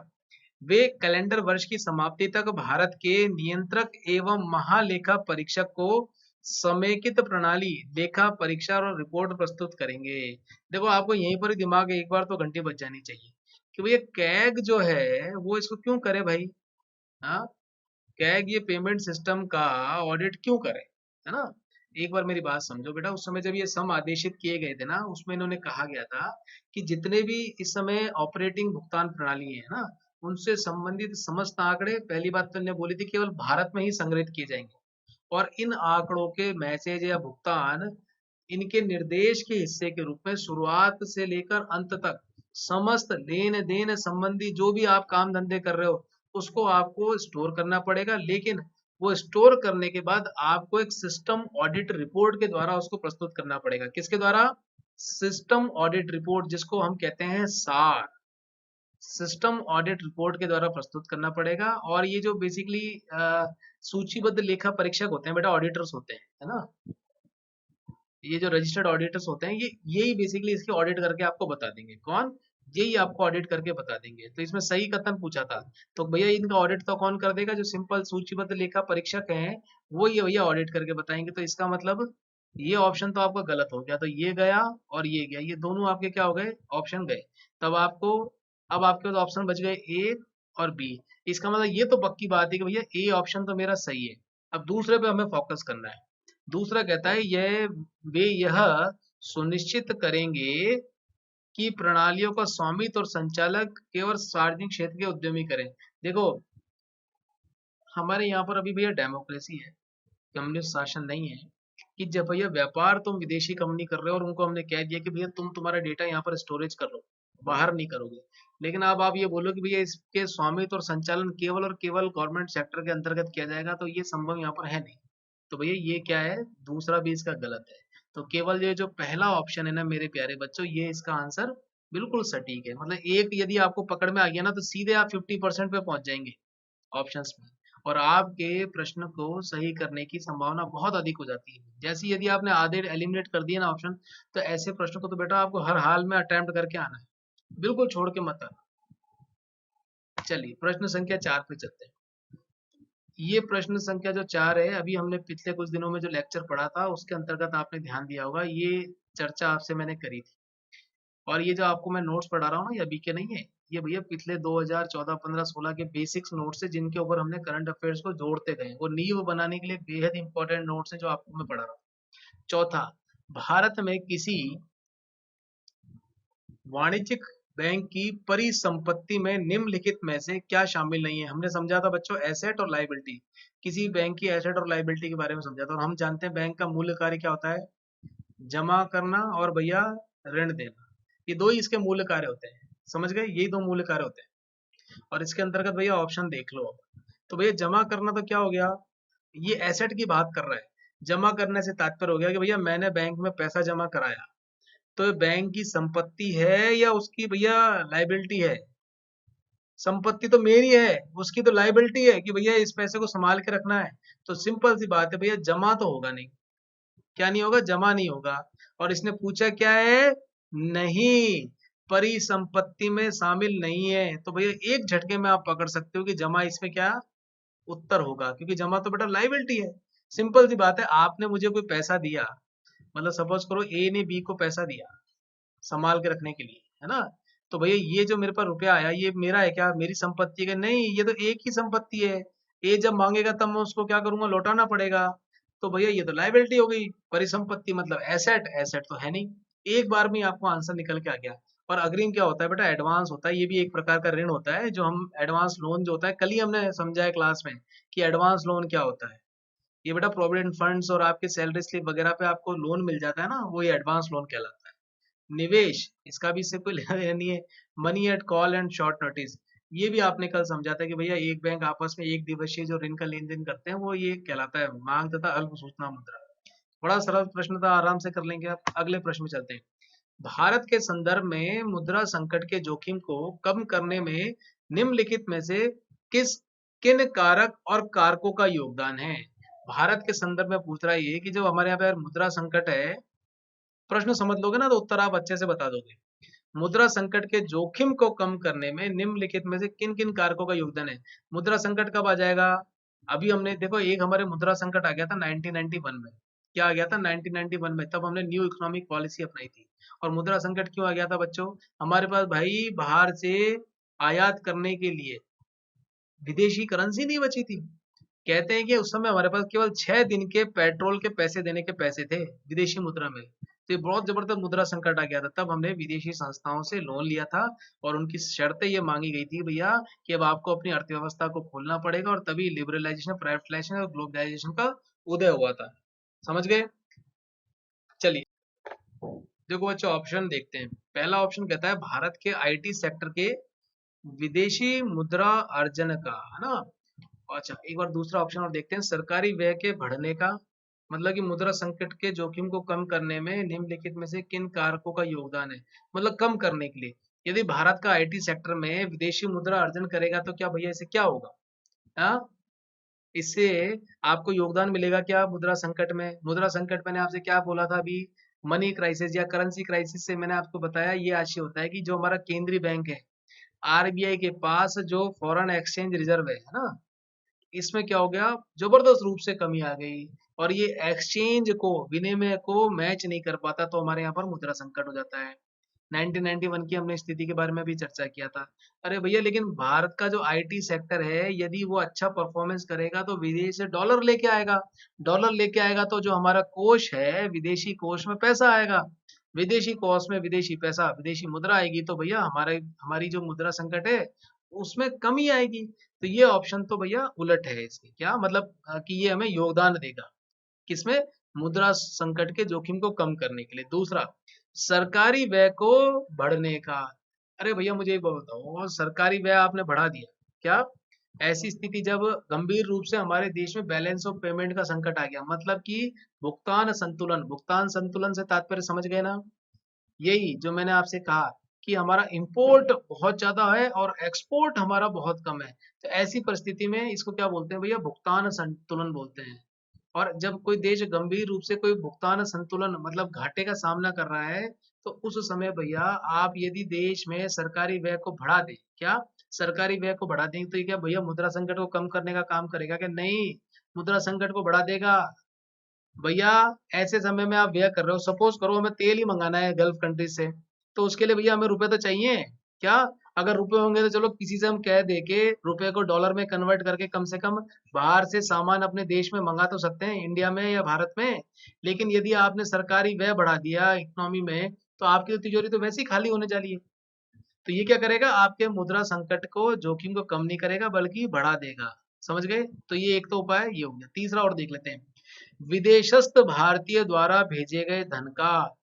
Speaker 1: वे कैलेंडर वर्ष की समाप्ति तक भारत के नियंत्रक एवं महालेखा परीक्षक को समेकित प्रणाली लेखा परीक्षा और रिपोर्ट प्रस्तुत करेंगे। देखो आपको यहीं पर ही दिमाग एक बार तो घंटी बज जानी चाहिए कि भैया कैग जो है वो इसको क्यों करे भाई। हाँ, कैग ये पेमेंट सिस्टम का ऑडिट क्यों करे, है ना? एक बार मेरी बात समझो बेटा, उस समय जब ये सम आदेशित किए गए थे ना, उसमें इन्होंने कहा गया था कि जितने भी इस समय ऑपरेटिंग भुगतान प्रणाली है ना, उनसे संबंधित समस्त आंकड़े, पहली बात तो इन्होंने बोली थी, केवल भारत में ही संग्रहित किए जाएंगे और इन आंकड़ों के मैसेज या भुगतान इनके निर्देश के हिस्से के रूप में शुरुआत से लेकर अंत तक समस्त लेन देन संबंधी जो भी आप काम धंधे कर रहे हो उसको आपको स्टोर करना पड़ेगा, लेकिन वो स्टोर करने के बाद आपको एक सिस्टम ऑडिट रिपोर्ट के द्वारा उसको प्रस्तुत करना पड़ेगा। किसके द्वारा? सिस्टम ऑडिट रिपोर्ट, जिसको हम कहते हैं सार। सिस्टम ऑडिट रिपोर्ट के द्वारा प्रस्तुत करना पड़ेगा। और ये जो बेसिकली सूचीबद्ध लेखा परीक्षक होते हैं बेटा, ऑडिटर्स होते हैं, है ना? ये जो रजिस्टर्ड ऑडिटर्स होते हैं, ये यही बेसिकली इसकी ऑडिट करके आपको बता देंगे। कौन? यही आपको ऑडिट करके बता देंगे। तो इसमें सही कथन पूछा था, तो भैया इनका ऑडिट तो कौन कर देगा? जो सिंपल सूचीबद्ध लेखा परीक्षक हैं वो ये भैया ऑडिट करके बताएंगे। तो इसका मतलब ये ऑप्शन तो आपका गलत हो गया, तो ये गया और ये गया, ये दोनों आपके क्या हो गए? ऑप्शन गए। तब आपको, अब आपके पास ऑप्शन बच गए ए और बी। इसका मतलब ये तो पक्की बात है कि भैया ए ऑप्शन तो मेरा सही है। अब दूसरे पे हमें फोकस करना है। दूसरा कहता है वे यह सुनिश्चित करेंगे कि प्रणालियों का स्वामित्व और संचालक केवल सार्वजनिक क्षेत्र के उद्यमी करें। देखो हमारे यहाँ पर अभी भैया डेमोक्रेसी है, कम्युनिस्ट शासन नहीं है कि जब भैया व्यापार तुम विदेशी कंपनी कर रहे हो और उनको हमने कह दिया कि भैया तुम तुम्हारा डेटा यहाँ पर स्टोरेज कर लो, बाहर नहीं करोगे, लेकिन अब आप ये बोलो कि भैया इसके स्वामित्व और संचालन केवल और केवल गवर्नमेंट सेक्टर के अंतर्गत किया जाएगा, तो ये संभव यहाँ पर है नहीं। तो भैया ये क्या है? दूसरा भी इसका गलत है। तो केवल ये जो पहला ऑप्शन है ना मेरे प्यारे बच्चों, ये इसका आंसर बिल्कुल सटीक है। मतलब एक यदि आपको पकड़ में आ गया ना, तो सीधे आप 50% पे पहुंच जाएंगे ऑप्शंस में, और आपके प्रश्न को सही करने की संभावना बहुत अधिक हो जाती है। जैसे यदि आपने आधे एलिमिनेट कर दिए ना ऑप्शन, तो ऐसे प्रश्न को तो बेटा आपको हर हाल में अटेम्प्ट करके आना है, बिल्कुल छोड़ के मत आना। चलिए प्रश्न संख्या 4 पे चलते हैं। ये प्रश्न संख्या जो 4 है, अभी हमने पिछले कुछ दिनों में जो लेक्चर पढ़ा था उसके अंतर्गत आपने ध्यान दिया होगा, ये चर्चा आपसे मैंने करी थी। और ये जो आपको मैं नोट्स पढ़ा रहा हूँ ना, ये अभी के नहीं है, ये भैया पिछले 2014, 15, 16 के बेसिक्स नोट्स है, जिनके ऊपर हमने करंट अफेयर्स को जोड़ते गए। वो नींव बनाने के लिए बेहद इंपॉर्टेंट नोट्स है जो आपको मैं पढ़ा रहा हूँ। चौथा, भारत में किसी वाणिज्यिक बैंक की परिसंपत्ति में निम्नलिखित में से क्या शामिल नहीं है? हमने समझा था बच्चों एसेट और लाइबिलिटी, किसी बैंक की एसेट और लाइबिलिटी के बारे में समझा था। और हम जानते हैं बैंक का मूल्य कार्य क्या होता है? जमा करना और भैया ऋण देना, ये दो ही इसके मूल्य कार्य होते हैं। समझ गए? यही दो मूल्य कार्य होते हैं। और इसके अंतर्गत भैया ऑप्शन देख लो। तो भैया जमा करना तो क्या हो गया? ये एसेट की बात कर रहा है। जमा करने से तात्पर्य हो गया कि भैया मैंने बैंक में पैसा जमा कराया, तो ये बैंक की संपत्ति है या उसकी भैया लाइबिलिटी है? संपत्ति तो मेरी है, उसकी तो लाइबिलिटी है कि भैया इस पैसे को संभाल के रखना है। तो सिंपल सी बात है भैया, जमा तो होगा नहीं। क्या नहीं होगा? जमा नहीं होगा। और इसने पूछा क्या है? नहीं, परिसंपत्ति में शामिल नहीं है। तो भैया एक झटके में आप पकड़ सकते हो कि जमा इसमें क्या उत्तर होगा, क्योंकि जमा तो बेटा लाइबिलिटी है। सिंपल सी बात है, आपने मुझे कोई पैसा दिया, मतलब सपोज करो ए ने बी को पैसा दिया संभाल के रखने के लिए, है ना? तो भैया ये जो मेरे पास रुपया आया, ये मेरा है क्या? मेरी संपत्ति है? नहीं, ये तो एक ही संपत्ति है। ए जब मांगेगा तब मैं उसको क्या करूंगा? लौटाना पड़ेगा। तो भैया ये तो लाइबिलिटी हो गई। परिसंपत्ति मतलब एसेट, एसेट तो है नहीं। एक बार में आपको आंसर निकल के आ गया। और अग्रिम क्या होता है बेटा? एडवांस होता है। ये भी एक प्रकार का ऋण होता है, जो हम एडवांस लोन जो होता है, कल ही हमने समझा है क्लास में कि एडवांस लोन क्या होता है। ये बेटा प्रोविडेंट फंड्स और आपके सैलरी स्लिप वगैरह पे आपको लोन मिल जाता है ना, वो ये एडवांस लोन कहलाता है। निवेश, इसका भी इससे कोई लेना देना नहीं है। Money at call and short notice, ये भी आपने कल समझा था कि भैया एक बैंक आपस में एक दिवसीय जो ऋण का लेन देन करते हैं वो ये कहलाता है मांग तथा अल्प सूचना मुद्रा। बड़ा सरल प्रश्न था, आराम से कर लेंगे आप। अगले प्रश्न में चलते हैं। भारत के संदर्भ में मुद्रा संकट के जोखिम को कम करने में निम्नलिखित में से किन कारक और कारकों का योगदान है? भारत के संदर्भ में पूछ रहा है ये कि जो हमारे यहाँ पे मुद्रा संकट है, प्रश्न समझ लोगे ना तो उत्तर आप अच्छे से बता दोगे। मुद्रा संकट के जोखिम को कम करने में निम्नलिखित में से किन किन कारकों का योगदान है? मुद्रा संकट कब आ जाएगा? अभी हमने देखो, एक हमारे मुद्रा संकट आ गया था 1991 में। क्या आ गया था 1991 में? तब हमने न्यू इकोनॉमिक पॉलिसी अपनाई थी। और मुद्रा संकट क्यों आ गया था बच्चों? हमारे पास भाई बाहर से आयात करने के लिए विदेशी करेंसी नहीं बची थी। कहते हैं कि उस समय हमारे पास केवल 6 दिन के पेट्रोल के पैसे देने के पैसे थे विदेशी मुद्रा में। तो ये बहुत जबरदस्त मुद्रा संकट आ गया था। तब हमने विदेशी संस्थाओं से लोन लिया था और उनकी शर्तें ये मांगी गई थी भैया कि अब आपको अपनी अर्थव्यवस्था को खोलना पड़ेगा, और तभी लिबरलाइजेशन, प्राइवेटाइजेशन और ग्लोबलाइजेशन का उदय हुआ था। समझ गए? चलिए देखो बच्चों, ऑप्शन देखते हैं। पहला ऑप्शन कहता है भारत के आईटी सेक्टर के विदेशी मुद्रा अर्जन का, है ना। अच्छा, एक बार दूसरा ऑप्शन और देखते हैं। सरकारी व्यय के बढ़ने का, मतलब कि मुद्रा संकट के जोखिम को कम करने में निम्नलिखित में से किन कारकों का योगदान है, मतलब कम करने के लिए। यदि भारत का आईटी सेक्टर में विदेशी मुद्रा अर्जन करेगा तो क्या भैया इससे क्या होगा? हाँ, इससे आपको योगदान मिलेगा क्या मुद्रा संकट में? मुद्रा संकट मैंने आपसे क्या बोला था अभी? मनी क्राइसिस या करेंसी क्राइसिस से मैंने आपको बताया ये आशय होता है कि जो हमारा केंद्रीय बैंक है, आरबीआई के पास जो फॉरेन एक्सचेंज रिजर्व है ना, इसमें क्या हो गया, जबरदस्त रूप से कमी आ गई। और ये एक्सचेंज को, विनिमय को मैच नहीं कर पाता, तो हमारे यहाँ पर मुद्रा संकट हो जाता है। 1991 की हमने स्थिति के बारे में भी चर्चा किया था। अरे भैया, लेकिन भारत का जो आईटी सेक्टर है, यदि वो अच्छा परफॉर्मेंस करेगा तो विदेश से डॉलर लेके आएगा। डॉलर लेके आएगा तो जो हमारा कोष है, विदेशी कोष में पैसा आएगा। विदेशी कोष में विदेशी पैसा, विदेशी मुद्रा आएगी तो भैया हमारे हमारी जो मुद्रा संकट है उसमें कमी आएगी। तो ये ऑप्शन तो भैया उलट है इसके, क्या मतलब कि ये हमें योगदान देगा किसमें? मुद्रा संकट के जोखिम को कम करने के लिए। दूसरा, सरकारी व्यय को बढ़ने का। अरे भैया मुझे एक बात बताओ, सरकारी व्यय आपने बढ़ा दिया क्या? ऐसी स्थिति जब गंभीर रूप से हमारे देश में बैलेंस ऑफ पेमेंट का संकट आ गया, मतलब कि भुगतान संतुलन से तात्पर्य समझ गए ना? यही जो मैंने आपसे कहा कि हमारा इंपोर्ट बहुत ज्यादा है और एक्सपोर्ट हमारा बहुत कम है। तो ऐसी परिस्थिति में इसको क्या बोलते हैं भैया? भुगतान संतुलन बोलते हैं। और जब कोई देश गंभीर रूप से कोई भुगतान संतुलन मतलब घाटे का सामना कर रहा है, तो उस समय भैया आप यदि देश में सरकारी व्यय को बढ़ा दें, क्या सरकारी व्यय को बढ़ा दें, तो ये क्या भैया मुद्रा संकट को कम करने का काम करेगा? क्या नहीं, मुद्रा संकट को बढ़ा देगा। भैया ऐसे समय में आप व्यय कर रहे हो, सपोज करो हमें तेल ही मंगाना है गल्फ कंट्रीज से, तो उसके लिए भैया हमें रुपए तो चाहिए। क्या? अगर रुपए होंगे तो चलो किसी से हम कह दे के रुपए को डॉलर में कन्वर्ट करके कम से कम बाहर से सामान अपने देश में मंगा तो सकते हैं, इंडिया में या भारत में। लेकिन यदि आपने सरकारी व्यय बढ़ा दिया इकोनॉमी में, तो आपकी तो तिजोरी तो वैसे ही खाली होने जा रही है। तो ये क्या करेगा? आपके मुद्रा संकट को, जोखिम को कम नहीं करेगा बल्कि बढ़ा देगा। समझ गए? तो ये एक तो उपाय ये हो गया। तीसरा और देख लेते हैं। विदेशस्थ भारतीय द्वारा भेजे गए धन का।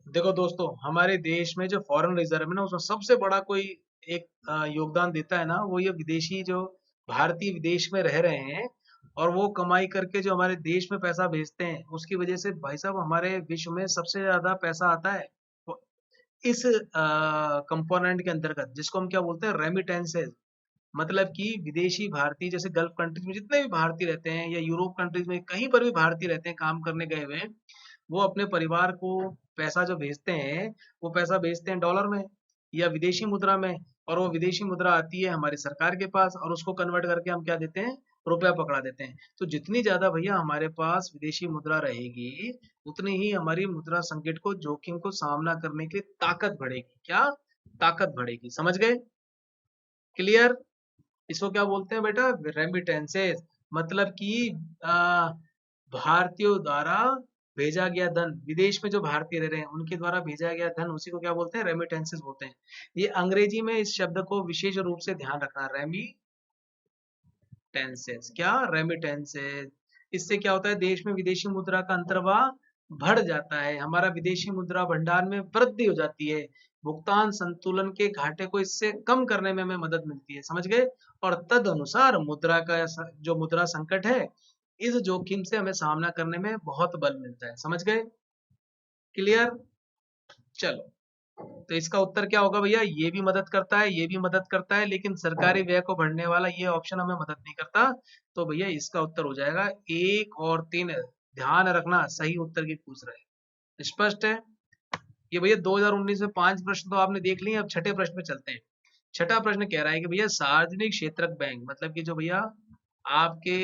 Speaker 1: देखो दोस्तों, हमारे देश में जो फॉरेन रिजर्व है ना, उसमें सबसे बड़ा कोई एक योगदान देता है ना, वो ये विदेशी जो भारतीय विदेश में रह रहे हैं और वो कमाई करके जो हमारे देश में पैसा भेजते हैं, उसकी वजह से भाई साहब हमारे विश्व में सबसे ज्यादा पैसा आता है वो इस कंपोनेंट के अंतर्गत, जिसको हम क्या बोलते हैं? रेमिटेंसेज। मतलब कि विदेशी भारतीय, जैसे गल्फ कंट्रीज में जितने भी भारतीय रहते हैं या यूरोप कंट्रीज में कहीं पर भी भारतीय रहते हैं काम करने गए हुए, वो अपने परिवार को पैसा जो भेजते हैं, वो पैसा भेजते हैं डॉलर में या विदेशी मुद्रा में। और वो विदेशी मुद्रा आती है हमारी सरकार के पास और उसको कन्वर्ट करके हम क्या देते हैं? रुपया पकड़ा देते हैं। तो जितनी ज्यादा भैया हमारे पास विदेशी मुद्रा रहेगी, उतनी ही हमारी मुद्रा संकट को, जोखिम को सामना करने की ताकत बढ़ेगी। क्या ताकत बढ़ेगी? समझ गए? क्लियर? इसको क्या बोलते हैं बेटा? रेमिटेंसेस। मतलब कि आ, भारतीयों द्वारा भेजा गया धन, विदेश में जो भारतीय रह रहे हैं उनके द्वारा भेजा गया धन, उसी को क्या बोलते हैं? रेमिटेंसेस बोलते हैं। ये अंग्रेजी में इस शब्द को विशेष रूप से ध्यान रखना, रेमिटेंसेस। क्या? रेमिटेंसेस। इससे क्या होता है? देश में विदेशी मुद्रा का अंतर्वाह बढ़ जाता है, हमारा विदेशी मुद्रा भंडार में वृद्धि हो जाती है। भुगतान संतुलन के घाटे को इससे कम करने में हमें मदद मिलती है। समझ गए? और तद अनुसार मुद्रा का जो मुद्रा संकट है इस जोखिम से हमें सामना करने में बहुत बल मिलता है। समझ गए? क्लियर? चलो, तो इसका उत्तर क्या होगा भैया? ये भी मदद करता है, ये भी मदद करता है, लेकिन सरकारी व्यय को भरने वाला ये ऑप्शन हमें मदद नहीं करता। तो भैया इसका उत्तर हो जाएगा 1 और 3। ध्यान रखना, सही उत्तर की पूछ रहे हैं। स्पष्ट है? ये भैया 2019 में 5 प्रश्न तो आपने देख लिए। अब छठे प्रश्न पे चलते हैं। छठा प्रश्न कह रहा है कि भैया सार्वजनिक क्षेत्रक बैंक, मतलब कि जो भैया आपके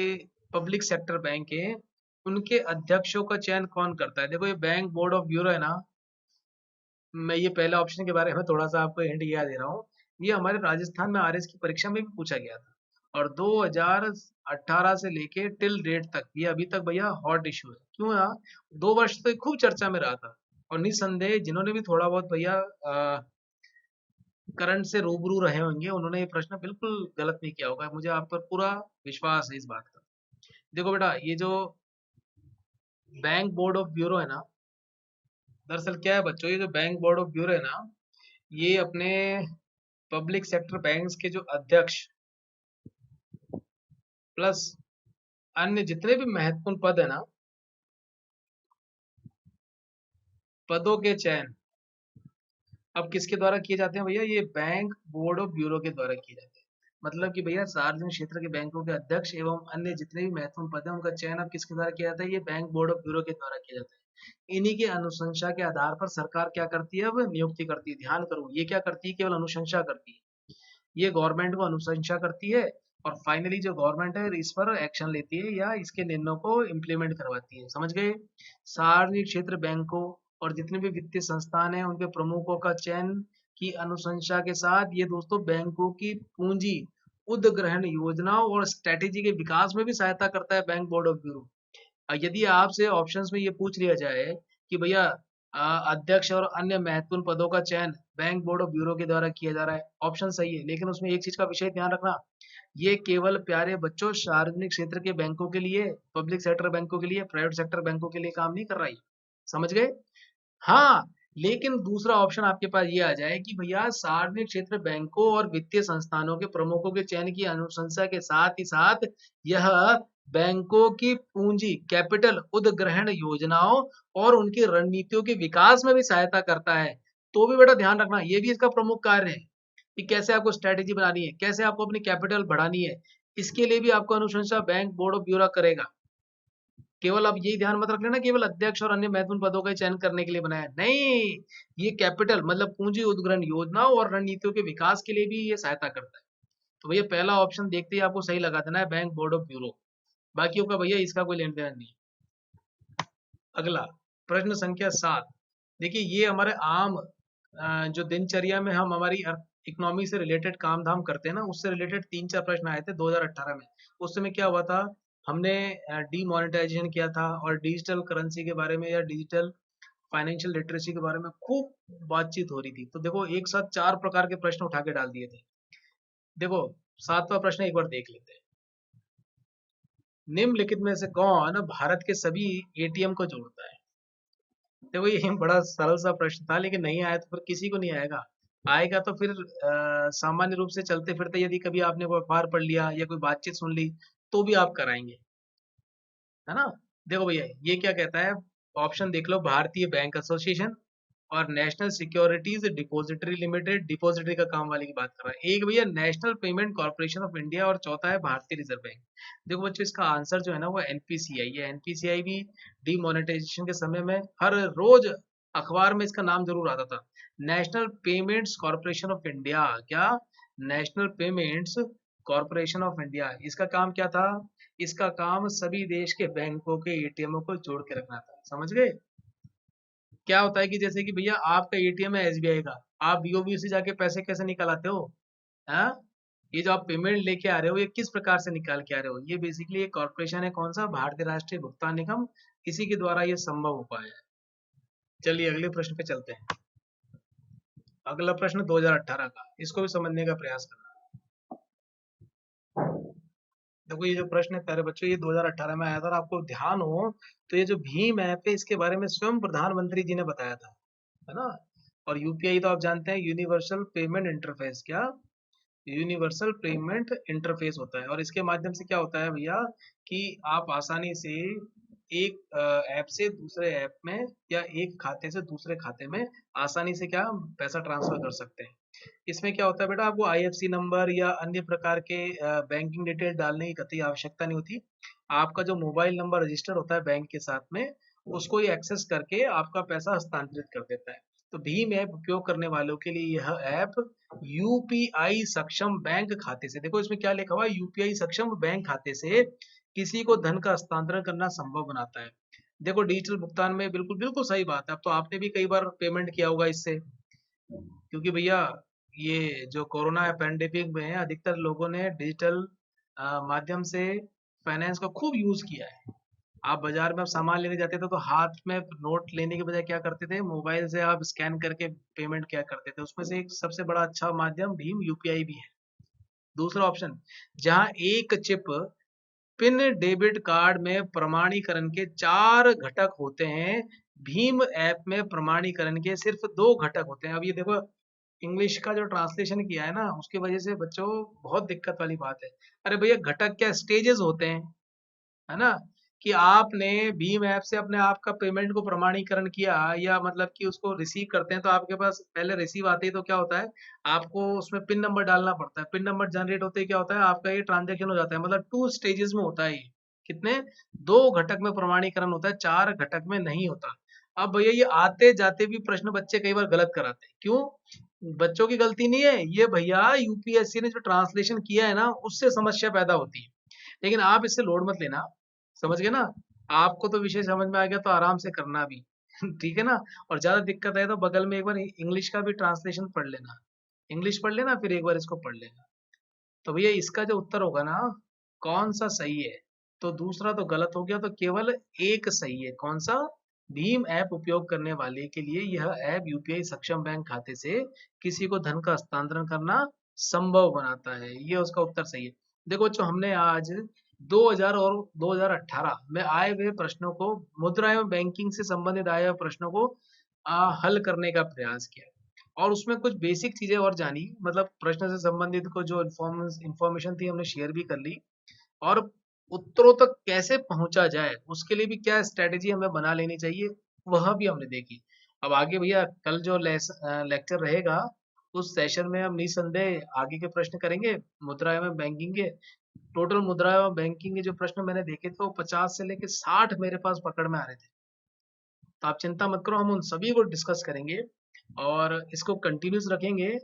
Speaker 1: पब्लिक सेक्टर बैंक है, उनके अध्यक्षों का चयन कौन करता है? देखो ये बैंक बोर्ड ऑफ ब्यूरो है ना, मैं ये पहला ऑप्शन के बारे में थोड़ा सा आपको हिंट यह दे रहा हूँ। ये हमारे राजस्थान में आरएस की परीक्षा में भी पूछा गया था, और 2018 से लेके टिल डेट तक ये अभी तक भैया हॉट इशू है। क्यों यार? 2 वर्ष तो ये खूब चर्चा में रहा था, और निस्संदेह जिन्होंने भी थोड़ा बहुत भैया करंट से रूबरू रहे होंगे, उन्होंने ये प्रश्न बिल्कुल गलत नहीं किया होगा। मुझे आप पर पूरा विश्वास है इस बात का। देखो बेटा, ये जो बैंक बोर्ड ऑफ ब्यूरो है ना, दरअसल क्या है बच्चों, ये जो बैंक बोर्ड ऑफ ब्यूरो है ना, ये अपने पब्लिक सेक्टर बैंक्स के जो अध्यक्ष प्लस अन्य जितने भी महत्वपूर्ण पद है ना, पदों के चयन अब किसके द्वारा किए जाते हैं भैया? ये बैंक बोर्ड ऑफ ब्यूरो के द्वारा किए जाते हैं। मतलब कि भैया सार्वजनिक क्षेत्र के बैंकों के अध्यक्ष एवं अन्य जितने भी महत्वपूर्ण पद हैं, उनका चयन अब किसके द्वारा किया जाता है? ये बैंक बोर्ड ऑफ ब्यूरो के द्वारा किया जाता है। इन्हीं की अनुशंसा के आधार पर सरकार क्या करती है? अब नियुक्ति करती है। ध्यान करो, ये क्या करती है? केवल अनुशंसा करती है। ये गवर्नमेंट को अनुशंसा करती है, और फाइनली जो गवर्नमेंट है इस पर एक्शन लेती है या इसके निर्णयों को इम्प्लीमेंट करवाती है। समझ गए? सार्वजनिक क्षेत्र बैंकों और जितने भी वित्तीय संस्थान हैं, उनके प्रमुखों का चयन की अनुशंसा के साथ ये दोस्तों बैंकों की पूंजी उद्ग्रहण योजनाओं और स्ट्रेटेजी के विकास में भी सहायता करता है बैंक बोर्ड ऑफ ब्यूरो। यदि आपसे ऑप्शंस में ये पूछ लिया जाए कि भैया अध्यक्ष और अन्य महत्वपूर्ण पदों का चयन बैंक बोर्ड ऑफ ब्यूरो के द्वारा किया जा रहा है, ऑप्शन सही है, लेकिन उसमें एक चीज का विषय ध्यान रखना, ये केवल प्यारे बच्चों सार्वजनिक क्षेत्र के बैंकों के लिए, पब्लिक सेक्टर बैंकों के लिए, प्राइवेट सेक्टर बैंकों के लिए काम नहीं कर रहा है। समझ गए? हाँ, लेकिन दूसरा ऑप्शन आपके पास ये आ जाए कि भैया सार्वजनिक क्षेत्र बैंकों और वित्तीय संस्थानों के प्रमुखों के चयन की अनुशंसा के साथ ही साथ यह बैंकों की पूंजी कैपिटल उद्ग्रहण योजनाओं और उनकी रणनीतियों के विकास में भी सहायता करता है। तो भी बेटा ध्यान रखना, ये भी इसका प्रमुख कार्य है कि कैसे आपको स्ट्रेटेजी बनानी है, कैसे आपको अपनी कैपिटल बढ़ानी है। इसके लिए भी आपको अनुशंसा बैंक बोर्ड ऑफ ब्यूरो करेगा। केवल आप यही ध्यान मत रख लेना केवल अध्यक्ष और अन्य महत्वपूर्ण पदों का चयन करने के लिए बनाया नहीं, ये कैपिटल मतलब पूंजी उद्ग्रहण योजनाओं और रणनीतियों के विकास के लिए भी ये सहायता करता है। तो भैया पहला ऑप्शन देखते ही आपको सही लगा देना है, बैंक बोर्ड ऑफ ब्यूरो। बाकियों का भैया इसका कोई लेन देन नहीं। अगला प्रश्न संख्या 7। देखिए ये हमारे आम जो दिनचर्या में हम हमारी इकोनॉमी से रिलेटेड काम धाम करते हैं ना, उससे रिलेटेड 3-4 प्रश्न आए थे 2018 में। उस समय क्या हुआ था, हमने डीमोनेटाइजेशन किया था और डिजिटल करेंसी के बारे में या डिजिटल फाइनेंशियल लिटरेसी के बारे में खूब बातचीत हो रही थी। तो देखो एक साथ 4 प्रकार के प्रश्न उठा के डाल दिए थे। देखो 7वां प्रश्न एक बार देख लेते हैं। निम्नलिखित में से कौन भारत के सभी एटीएम को जोड़ता है? देखो ये बड़ा सरल सा प्रश्न था, लेकिन नहीं आया तो फिर किसी को नहीं आएगा। आएगा तो फिर सामान्य रूप से चलते फिरते यदि कभी आपने कोई अखबार पढ़ लिया या कोई बातचीत सुन ली तो भी आप कराएंगे, है ना? देखो भैया ये क्या कहता है, ऑप्शन देख लो, भारतीय बैंक एसोसिएशन और national securities depository limited, depository का काम वाले की बात कर रहा है। एक भैया national payment corporation of India, और चौथा है भारतीय रिजर्व बैंक। देखो बच्चों इसका आंसर जो है ना वो एनपीसीआई है। एनपीसीआई भी डीमोनेटाइजेशन के समय में हर रोज अखबार में इसका नाम जरूर आता था। National payments corporation of India, क्या? National payments corporation of India, इसका काम क्या था? इसका काम सभी देश के बैंकों के एटीएमओ को जोड़ के रखना था। समझ गए? क्या होता है कि जैसे कि भैया आपका एटीएम है एसबीआई का, आप बीओबी से जाके पैसे कैसे निकाल आते हो? हाँ, ये जो आप पेमेंट लेके आ रहे हो ये किस प्रकार से निकाल के आ रहे हो? ये बेसिकली एक कॉर्पोरेशन है, कौन सा? भारतीय राष्ट्रीय भुगतान निगम। इसी के द्वारा ये संभव हो पाया है। चलिए अगले प्रश्न पे चलते हैं। अगला प्रश्न 2018 का, इसको भी समझने का प्रयास करना। देखो ये जो प्रश्न है प्यारे बच्चों, ये 2018 में आया था, और आपको ध्यान हो तो ये जो भीम ऐप है इसके बारे में स्वयं प्रधानमंत्री जी ने बताया था, है ना? और यूपीआई तो आप जानते हैं, यूनिवर्सल पेमेंट इंटरफेस, क्या? यूनिवर्सल पेमेंट इंटरफेस होता है। और इसके माध्यम से क्या होता है भैया कि आप आसानी से एक ऐप से दूसरे ऐप में या एक खाते से दूसरे खाते में आसानी से क्या पैसा ट्रांसफर कर सकते हैं। इसमें क्या होता है बेटा, आपको आईएफसी नंबर या अन्य प्रकार के बैंकिंग डिटेल डालने की कतई आवश्यकता नहीं होती। आपका जो मोबाइल नंबर रजिस्टर होता है बैंक के साथ में, उसको ये एक्सेस करके आपका पैसा हस्तांतरित कर देता है। तो भीम ऐप उपयोग करने वालों के लिए यह ऐप यूपीआई सक्षम बैंक खाते से, देखो इसमें क्या लिखा हुआ है, यूपीआई सक्षम बैंक खाते से किसी को धन का हस्तांतरण करना संभव बनाता है। देखो डिजिटल भुगतान में बिल्कुल बिल्कुल सही बात है। अब तो आपने भी कई बार पेमेंट किया होगा इससे, क्योंकि भैया ये जो कोरोना पैंडेमिक में अधिकतर लोगों ने डिजिटल माध्यम से फाइनेंस का खूब यूज किया है। आप बाजार में अब सामान लेने जाते थे तो हाथ में नोट लेने के बजाय क्या करते थे, मोबाइल से आप स्कैन करके पेमेंट क्या करते थे। उसमें से एक सबसे बड़ा अच्छा माध्यम भीम यूपीआई भी है। दूसरा ऑप्शन, जहां एक चिप पिन डेबिट कार्ड में प्रमाणीकरण के 4 घटक होते हैं, भीम ऐप में प्रमाणीकरण के सिर्फ 2 घटक होते हैं। अब ये देखो इंग्लिश का जो ट्रांसलेशन किया है ना, उसकी वजह से बच्चों बहुत दिक्कत वाली बात है। अरे भैया घटक क्या, स्टेजेस होते हैं, है ना, कि आपने भीम ऐप से अपने आप का पेमेंट को प्रमाणीकरण किया, या मतलब कि उसको रिसीव करते हैं तो आपके पास पहले रिसीव आते ही तो क्या होता है, आपको उसमें पिन नंबर डालना पड़ता है। पिन नंबर जनरेट होते ही क्या होता है, आपका ये ट्रांजेक्शन हो जाता है। मतलब 2 स्टेजेस में होता है ये। कितने, 2 घटक में प्रमाणीकरण होता है, 4 घटक में नहीं होता। अब भैया ये आते जाते भी प्रश्न बच्चे कई बार गलत कराते हैं। क्यों? बच्चों की गलती नहीं है ये भैया, यूपीएससी ने जो ट्रांसलेशन किया है ना, उससे समस्या पैदा होती है। लेकिन आप इससे लोड मत लेना, समझ गए ना। आपको तो विषय समझ में आ गया तो आराम से करना भी ठीक है ना। और ज्यादा दिक्कत है तो बगल में एक बार इंग्लिश का भी ट्रांसलेशन पढ़ लेना, इंग्लिश पढ़ लेना फिर एक बार इसको पढ़ लेना। तो भैया इसका जो उत्तर होगा ना, कौन सा सही है, तो दूसरा तो गलत हो गया, तो केवल एक सही है। कौन सा? भीम ऐप उपयोग करने वाले के लिए यह ऐप यूपीआई सक्षम बैंक खाते से किसी को धन का हस्तांतरण करना संभव बनाता है, ये उसका उत्तर सही है। देखो बच्चों, हमने आज 2000 और 2018 में आए हुए प्रश्नों को, मुद्रा एवं बैंकिंग से संबंधित आए हुए प्रश्नों को हल करने का प्रयास किया, और उसमें कुछ बेसिक चीजें और जानी, मतलब प्रश्न से संबंधित को जो इंफॉर्मेशन थी हमने शेयर भी कर ली, और उत्तरों तक कैसे पहुंचा जाए उसके लिए भी क्या स्ट्रेटेजी हमें बना लेनी चाहिए, वह भी हमने देखी। अब आगे भैया कल जो लेक्चर रहेगा, उस सेशन में हम निसंदेह आगे के प्रश्न करेंगे मुद्रा एवं बैंकिंग के। टोटल मुद्रा एवं बैंकिंग के जो प्रश्न मैंने देखे थे वो 50 से लेके 60 मेरे पास पकड़ में आ रहे थे। तो आप चिंता मत करो, हम उन सभी को डिस्कस करेंगे और इसको कंटिन्यूस रखेंगे।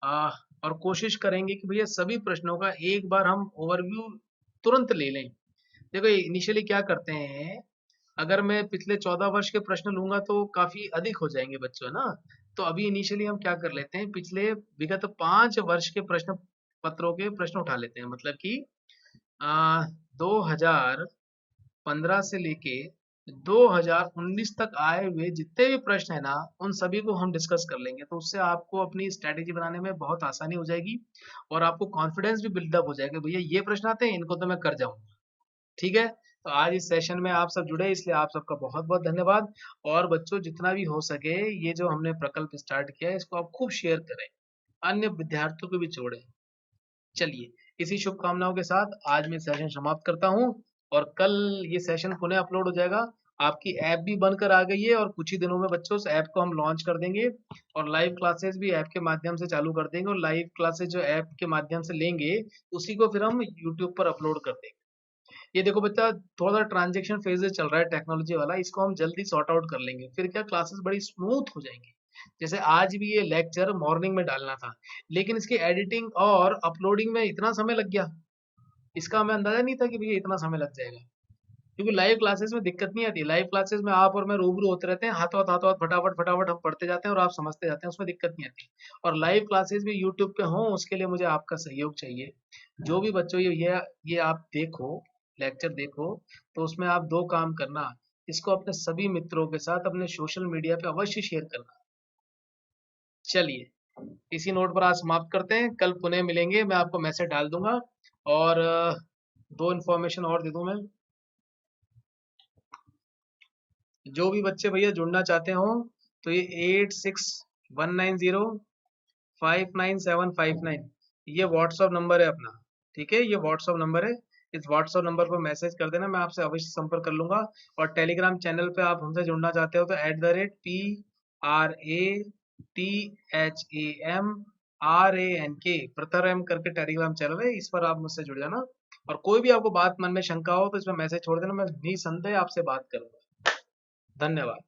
Speaker 1: आ, और कोशिश करेंगे कि भैया सभी प्रश्नों का एक बार हम ओवरव्यू तुरंत ले लें। देखो इनिशियली क्या करते हैं, अगर मैं पिछले 14 वर्ष के प्रश्न लूंगा तो काफी अधिक हो जाएंगे बच्चों, है ना। तो अभी इनिशियली हम क्या कर लेते हैं, पिछले विगत 5 वर्ष के प्रश्न पत्रों के प्रश्न उठा लेते हैं। मतलब कि 2015 से लेके 2019 तक आए हुए जितने भी प्रश्न है ना, उन सभी को हम डिस्कस कर लेंगे। तो उससे आपको अपनी स्ट्रैटेजी बनाने में बहुत आसानी हो जाएगी, और आपको कॉन्फिडेंस भी बिल्डअप हो जाएगा, भैया ये प्रश्न आते हैं इनको तो मैं कर जाऊंगा। ठीक है, तो आज इस सेशन में आप सब जुड़े इसलिए आप सबका बहुत बहुत धन्यवाद। और बच्चों जितना भी हो सके, ये जो हमने प्रकल्प स्टार्ट किया है इसको आप खूब शेयर करें, अन्य विद्यार्थियों को भी जोड़ें। चलिए, इसी शुभकामनाओं के साथ आज मैं सेशन समाप्त करता हूँ, और कल ये सेशन पुनः अपलोड हो जाएगा। आपकी ऐप भी बनकर आ गई है, और कुछ ही दिनों में बच्चों उस ऐप को हम लॉन्च कर देंगे, और लाइव क्लासेस भी ऐप के माध्यम से चालू कर देंगे, और लाइव क्लासेस जो ऐप के माध्यम से लेंगे उसी को फिर हम यूट्यूब पर अपलोड कर देंगे। ये देखो बच्चा, थोड़ा सा ट्रांजेक्शन फेजेस चल रहा है टेक्नोलॉजी वाला, इसको हम जल्दी सॉर्ट आउट कर लेंगे, फिर क्या क्लासेस बड़ी स्मूथ हो जाएंगी। जैसे आज भी ये लेक्चर मॉर्निंग में डालना था, लेकिन इसकी एडिटिंग और अपलोडिंग में इतना समय लग गया, इसका हमें अंदाजा नहीं था कि भैया इतना समय लग जाएगा। क्योंकि लाइव क्लासेस में दिक्कत नहीं आती, लाइव क्लासेस में आप और मैं रूबरू होते रहते हैं, हाथों हाथ फटाफट फटाफट हम पढ़ते जाते हैं और आप समझते जाते हैं, उसमें दिक्कत नहीं आती। और लाइव क्लासेस भी यूट्यूब पे हों, उसके लिए मुझे आपका सहयोग चाहिए। जो भी बच्चों ये आप देखो, लेक्चर देखो, तो उसमें आप 2 काम करना, इसको अपने सभी मित्रों के साथ अपने सोशल मीडिया पे अवश्य शेयर करना। चलिए, इसी नोट पर आज समाप्त करते हैं, कल पुनः मिलेंगे, मैं आपको मैसेज डाल दूंगा। और 2 इन्फॉर्मेशन और दे दूं मैं, जो भी बच्चे भैया जुड़ना चाहते हो तो ये 8619059759 ये व्हाट्सअप नंबर है अपना, ठीक है, ये व्हाट्सअप नंबर है। इस व्हाट्सअप नंबर पर मैसेज कर देना, मैं आपसे अवश्य संपर्क कर लूंगा। और टेलीग्राम चैनल पे आप हमसे जुड़ना चाहते हो तो @PRATHAMRANK प्रथरम करके टेलीग्राम चैनल है, इस पर आप मुझसे जुड़ जाना। और कोई भी आपको बात मन में शंका हो तो इसमें मैसेज छोड़ देना, मैं निसंदेह आपसे बात करूंगा। धन्यवाद।